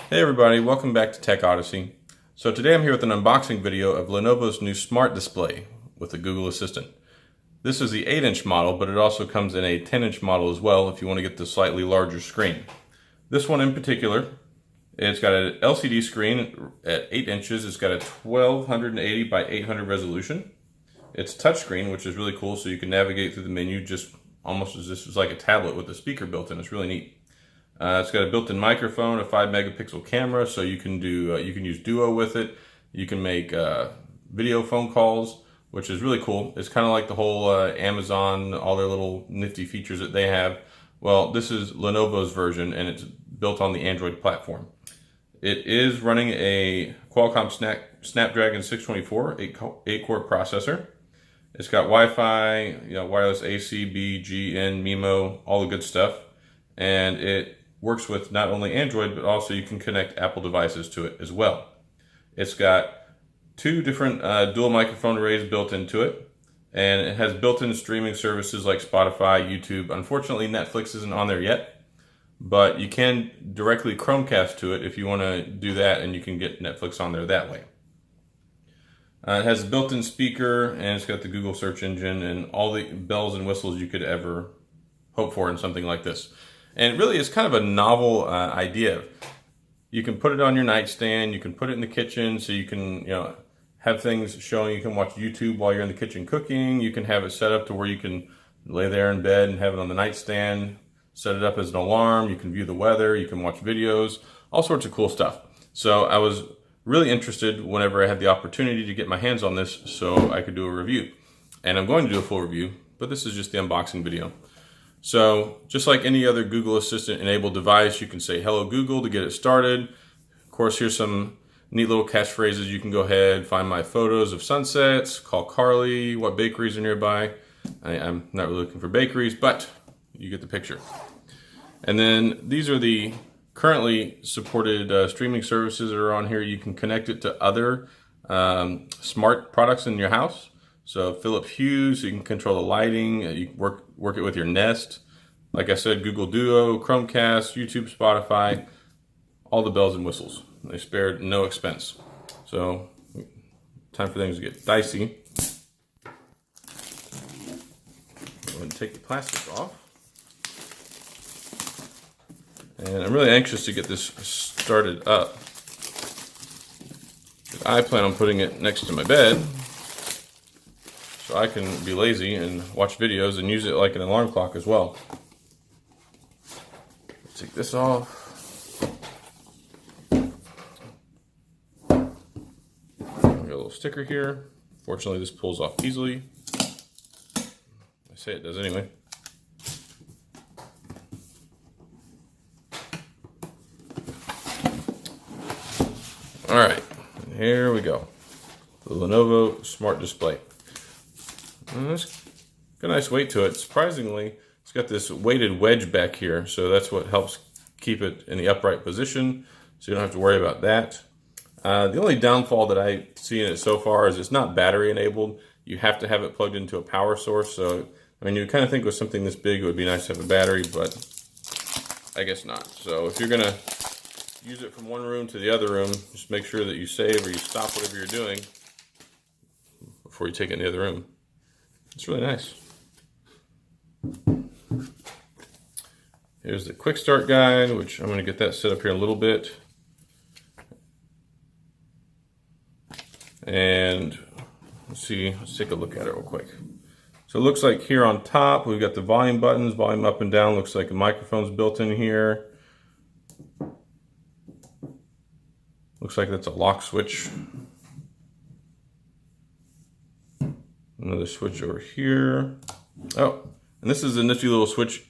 Hey everybody, welcome back to Tech Odyssey. So today I'm here with an unboxing video of Lenovo's new Smart Display with the Google Assistant. This is the 8-inch model, but it also comes in a 10-inch model as well if you want to get the slightly larger screen. This one in particular, it's got an LCD screen at 8 inches. It's got a 1280 by 800 resolution. It's touchscreen, which is really cool, so you can navigate through the menu just almost as this was like a tablet with a speaker built in. It's really neat. It's got a built-in microphone, a 5 megapixel camera, so you can use Duo with it. You can make video phone calls, which is really cool. It's kind of like the whole Amazon, all their little nifty features that they have. Well, this is Lenovo's version, and it's built on the Android platform. It is running a Qualcomm Snapdragon 624 8-core processor. It's got Wi-Fi, wireless AC, B, G, N, MIMO, all the good stuff, and it works with not only Android, but also you can connect Apple devices to it as well. It's got two different dual microphone arrays built into it, and it has built-in streaming services like Spotify, YouTube. Unfortunately, Netflix isn't on there yet, but you can directly Chromecast to it if you want to do that, and you can get Netflix on there that way. It has a built-in speaker, and it's got the Google search engine and all the bells and whistles you could ever hope for in something like this. And it really is kind of a novel idea. You can put it on your nightstand, you can put it in the kitchen, so you can have things showing. You can watch YouTube while you're in the kitchen cooking. You can have it set up to where you can lay there in bed and have it on the nightstand, set it up as an alarm. You can view the weather, you can watch videos, all sorts of cool stuff. So I was really interested whenever I had the opportunity to get my hands on this so I could do a review. And I'm going to do a full review, but this is just the unboxing video. So just like any other Google Assistant enabled device, you can say hello Google to get it started. Of course, here's some neat little catchphrases. You can go ahead, find my photos of sunsets, call Carly, what bakeries are nearby. I'm not really looking for bakeries, but you get the picture. And then these are the currently supported streaming services that are on here. You can connect it to other smart products in your house. So Philips Hue, so you can control the lighting. You can work it with your Nest. Like I said, Google Duo, Chromecast, YouTube, Spotify, all the bells and whistles. They spared no expense. So time for things to get dicey. Go ahead and take the plastic off. And I'm really anxious to get this started up. I plan on putting it next to my bed, so I can be lazy and watch videos and use it like an alarm clock as well. Let's take this off. Got a little sticker here. Fortunately, this pulls off easily. I say it does anyway. All right, here we go. The Lenovo Smart Display. It's got a nice weight to it. Surprisingly, it's got this weighted wedge back here, so that's what helps keep it in the upright position, so you don't have to worry about that. The only downfall that I see in it so far is it's not battery enabled. You have to have it plugged into a power source, so I mean, you kind of think with something this big it would be nice to have a battery, but I guess not. So if you're going to use it from one room to the other room, just make sure that you save or you stop whatever you're doing before you take it in the other room. It's really nice. Here's the Quickstart guide, which I'm going to get that set up here in a little bit. And let's take a look at it real quick. So it looks like here on top, we've got the volume buttons, volume up and down. Looks like the microphone's built in here. Looks like that's a lock switch. Another switch over here. Oh, and this is a nifty little switch.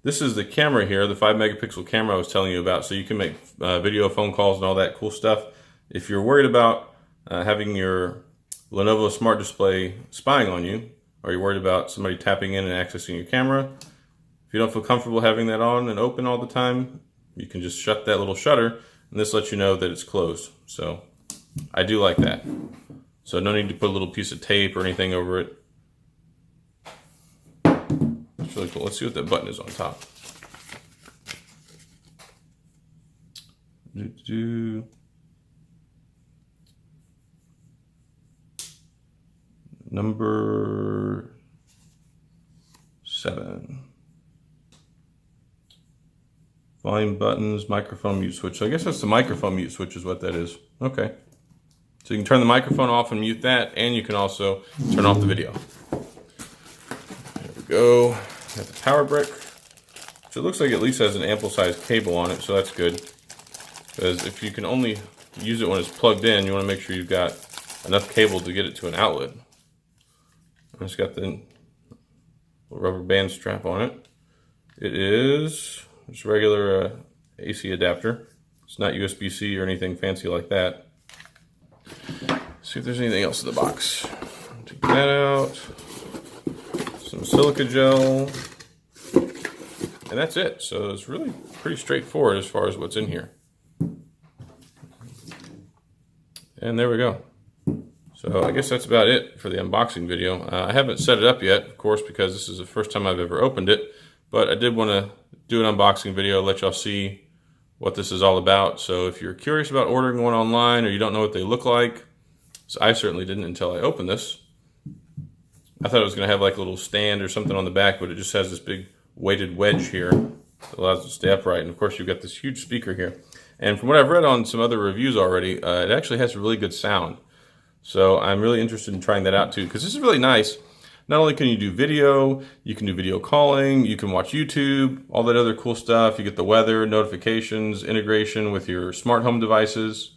This is the camera here, the 5 megapixel camera I was telling you about, so you can make video phone calls and all that cool stuff. If you're worried about having your Lenovo Smart Display spying on you, or you're worried about somebody tapping in and accessing your camera, if you don't feel comfortable having that on and open all the time, you can just shut that little shutter, and this lets you know that it's closed. So I do like that. So no need to put a little piece of tape or anything over it. It's really cool. Let's see what that button is on top. Number 7. Volume buttons, microphone mute switch. So I guess that's the microphone mute switch is what that is. Okay. So you can turn the microphone off and mute that, and you can also turn off the video. There we go. Got the power brick. So it looks like it at least has an ample sized cable on it, so that's good. Because if you can only use it when it's plugged in, you want to make sure you've got enough cable to get it to an outlet. And it's got the rubber band strap on it. It is just regular AC adapter. It's not USB-C or anything fancy like that. See if there's anything else in the box. Take that out. Some silica gel. And that's it. So it's really pretty straightforward as far as what's in here. And there we go. So I guess that's about it for the unboxing video. I haven't set it up yet, of course, because this is the first time I've ever opened it. But I did want to do an unboxing video, let y'all see what this is all about. So if you're curious about ordering one online or you don't know what they look like, so I certainly didn't until I opened this. I thought it was going to have like a little stand or something on the back, but it just has this big weighted wedge here that allows it to stay upright. And of course, you've got this huge speaker here. And from what I've read on some other reviews already, it actually has really good sound. So I'm really interested in trying that out too, because this is really nice. Not only can you do video, you can do video calling, you can watch YouTube, all that other cool stuff. You get the weather, notifications, integration with your smart home devices.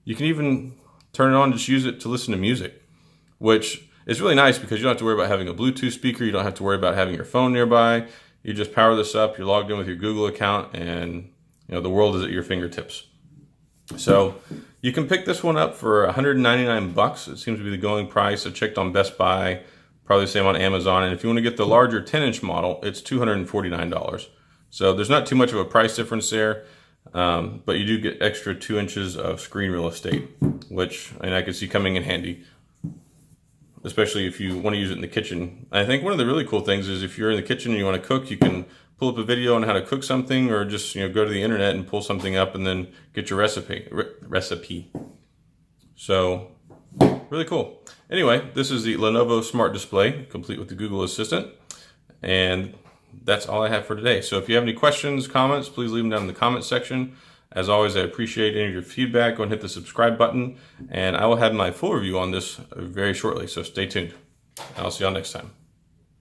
You can even turn it on, just use it to listen to music, which is really nice because you don't have to worry about having a Bluetooth speaker. You don't have to worry about having your phone nearby. You just power this up, you're logged in with your Google account, and the world is at your fingertips. So you can pick this one up for 199 bucks. It seems to be the going price. I checked on Best Buy, probably the same on Amazon. And if you want to get the larger 10-inch model, it's $249. So there's not too much of a price difference there, but you do get extra 2 inches of screen real estate, which I can see coming in handy, especially if you want to use it in the kitchen. I think one of the really cool things is if you're in the kitchen and you want to cook, you can pull up a video on how to cook something, or just go to the internet and pull something up and then get your recipe. So really cool. Anyway, this is the Lenovo Smart Display, complete with the Google Assistant, and that's all I have for today. So if you have any questions, comments, please leave them down in the comment section. As always, I appreciate any of your feedback. Go and hit the subscribe button, and I will have my full review on this very shortly, so stay tuned. I'll see y'all next time.